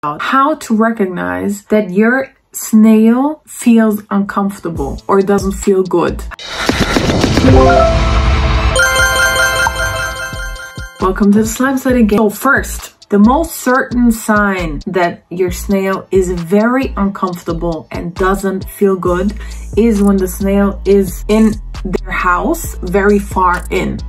how to recognize that your snail feels uncomfortable or doesn't feel good. Welcome to the SlimeSide again. So first, the most certain sign that your snail is very uncomfortable and doesn't feel good is when the snail is in their house very far in.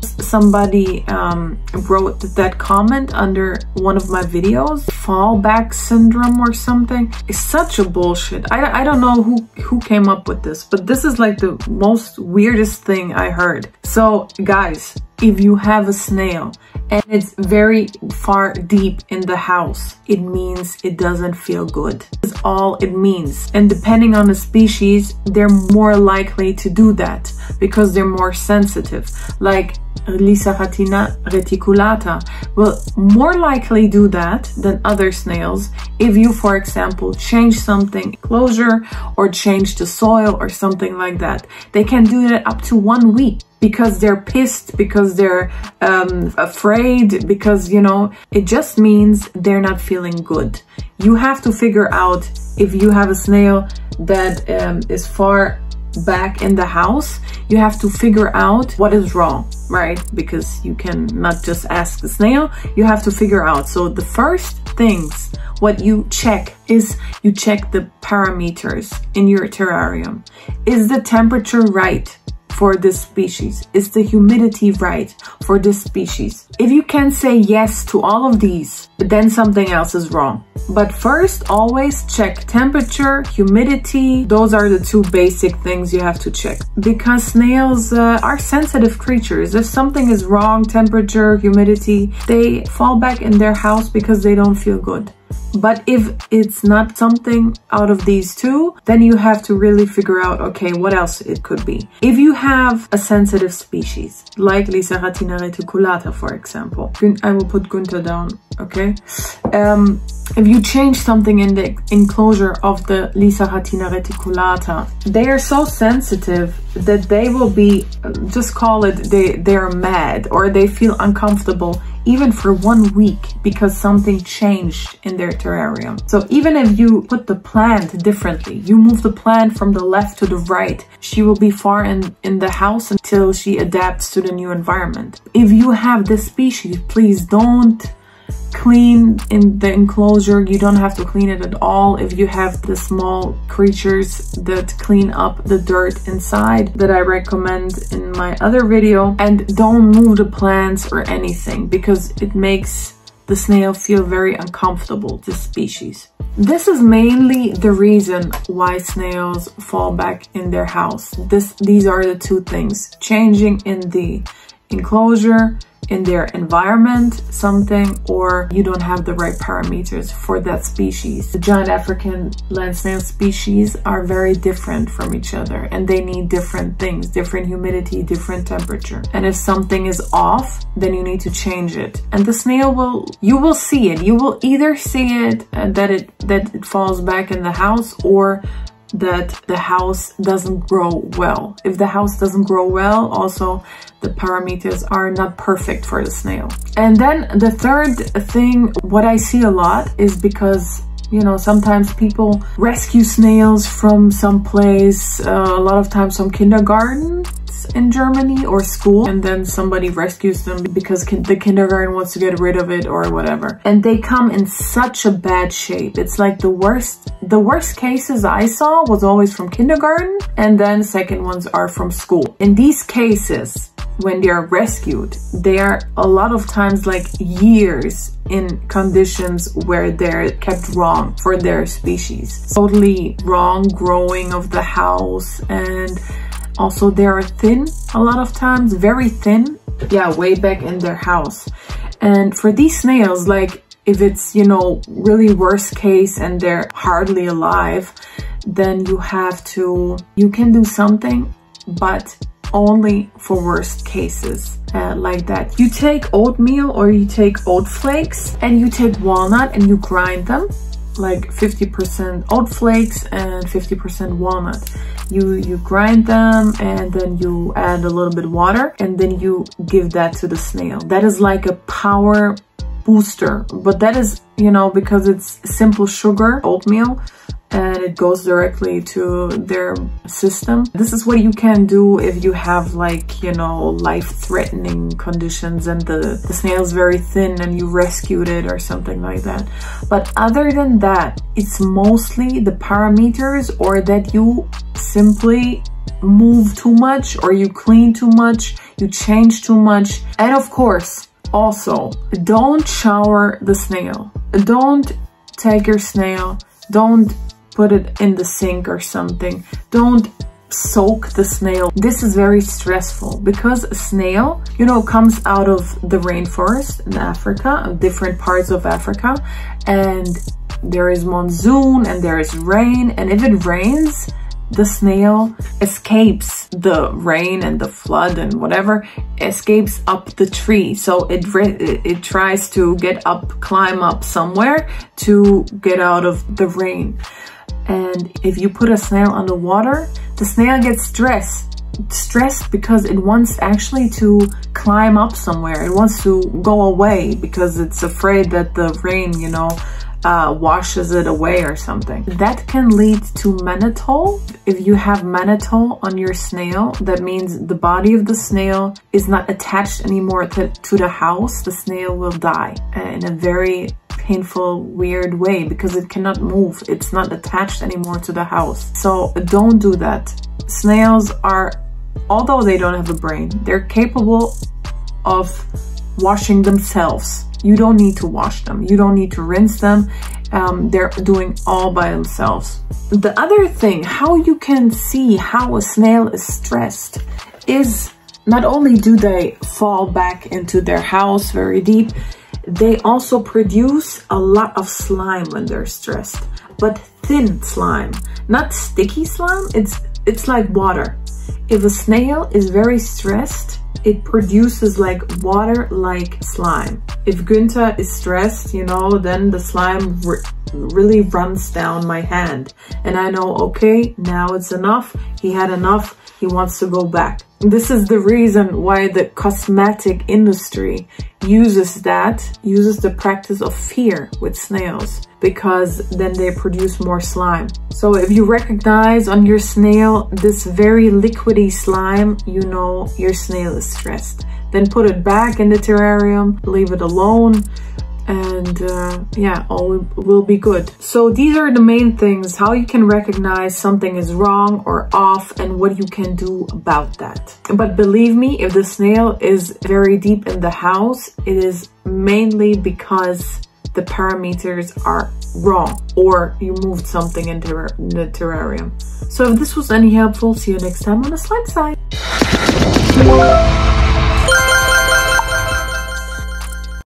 Somebody wrote that comment under one of my videos, fallback syndrome or something. It's such a bullshit. I don't know who came up with this, but this is like the most weirdest thing I heard. So guys, if you have a snail and it's very far deep in the house, it means it doesn't feel good. That's all it means. And depending on the species, they're more likely to do that because they're more sensitive. Like Lisaratina reticulata will more likely do that than other snails if you, for example, change something enclosure or change the soil or something like that. They can do that up to 1 week because they're pissed, because they're afraid, because, you know, it just means they're not feeling good. You have to figure out if you have a snail that is far back in the house. You have to figure out what is wrong, right? Because you can not just ask the snail, you have to figure out. So the first things what you check is you check the parameters in your terrarium. Is the temperature right for this species? Is the humidity right for this species? If you can say yes to all of these, then something else is wrong. But first, always check temperature, humidity. Those are the two basic things you have to check. Because snails are sensitive creatures. If something is wrong, temperature, humidity, they fall back in their house because they don't feel good. But if it's not something out of these two, then you have to really figure out, okay, what else it could be. If you have a sensitive species, like Lisaratina reticulata, for example, I will put Gunther down, okay? If you change something in the enclosure of the Lisaratina reticulata, they are so sensitive that they will be, just call it, they're mad or they feel uncomfortable even for 1 week because something changed in their terrarium. So even if you put the plant differently, you move the plant from the left to the right, she will be far in the house until she adapts to the new environment. If you have this species, please don't clean in the enclosure. You don't have to clean it at all. If you have the small creatures that clean up the dirt inside that I recommend in my other video, and don't move the plants or anything because it makes the snail feel very uncomfortable, this species. This is mainly the reason why snails fall back in their house. These are the two things: changing in the enclosure, in their environment, something, or you don't have the right parameters for that species. The giant African land snail species are very different from each other and they need different things, different humidity, different temperature. And if something is off, then you need to change it. And the snail you will see it. You will either see it that it falls back in the house, or that the house doesn't grow well. If the house doesn't grow well, also the parameters are not perfect for the snail. And then the third thing, what I see a lot is because, you know, sometimes people rescue snails from some place, a lot of times some kindergarten in Germany or school, and then somebody rescues them because the kindergarten wants to get rid of it or whatever, and they come in such a bad shape. It's like the worst cases I saw was always from kindergarten, and then second ones are from school. In these cases, when they are rescued, they are a lot of times like years in conditions where they're kept wrong for their species. Totally wrong growing of the house, and also they are thin a lot of times, very thin, yeah, way back in their house. And for these snails, like if it's, you know, really worst case and they're hardly alive, then you can do something, but only for worst cases like that. You take oatmeal or you take oat flakes and you take walnut and you grind them, like 50% oat flakes and 50% walnut. You grind them and then you add a little bit of water and then you give that to the snail. That is like a power booster, but that is, you know, because it's simple sugar oatmeal and it goes directly to their system. This is what you can do if you have, like, you know, life-threatening conditions and the snail's very thin and you rescued it or something like that. But other than that, it's mostly the parameters, or that you simply move too much, or you clean too much, you change too much. And of course, also, don't shower the snail. Don't take your snail, don't put it in the sink or something. Don't soak the snail. This is very stressful because a snail, you know, comes out of the rainforest in Africa, different parts of Africa, and there is monsoon and there is rain, and if it rains, the snail escapes the rain and the flood and whatever, escapes up the tree. So it tries to get up, climb up somewhere to get out of the rain. And if you put a snail underwater, the snail gets stressed because it wants actually to climb up somewhere. It wants to go away because it's afraid that the rain, you know, washes it away or something. That can lead to mannitol. If you have mannitol on your snail, that means the body of the snail is not attached anymore to the house. The snail will die in a very painful, weird way because it cannot move. It's not attached anymore to the house. So don't do that. Snails are, although they don't have a brain, they're capable of washing themselves. You don't need to wash them. You don't need to rinse them. They're doing all by themselves. The other thing, how you can see how a snail is stressed, is not only do they fall back into their house very deep, they also produce a lot of slime when they're stressed, but thin slime, not sticky slime. It's like water. If a snail is very stressed, it produces like water-like slime. If Günther is stressed, you know, then the slime really runs down my hand. And I know, okay, now it's enough. He had enough. He wants to go back. This is the reason why the cosmetic industry uses the practice of fear with snails, because then they produce more slime. So if you recognize on your snail this very liquidy slime, you know your snail is stressed. Then put it back in the terrarium, leave it alone, and yeah, all will be good. So these are the main things, how you can recognize something is wrong or off and what you can do about that. But believe me, if the snail is very deep in the house, it is mainly because the parameters are wrong or you moved something in the terrarium. So if this was any helpful, see you next time on the slime side.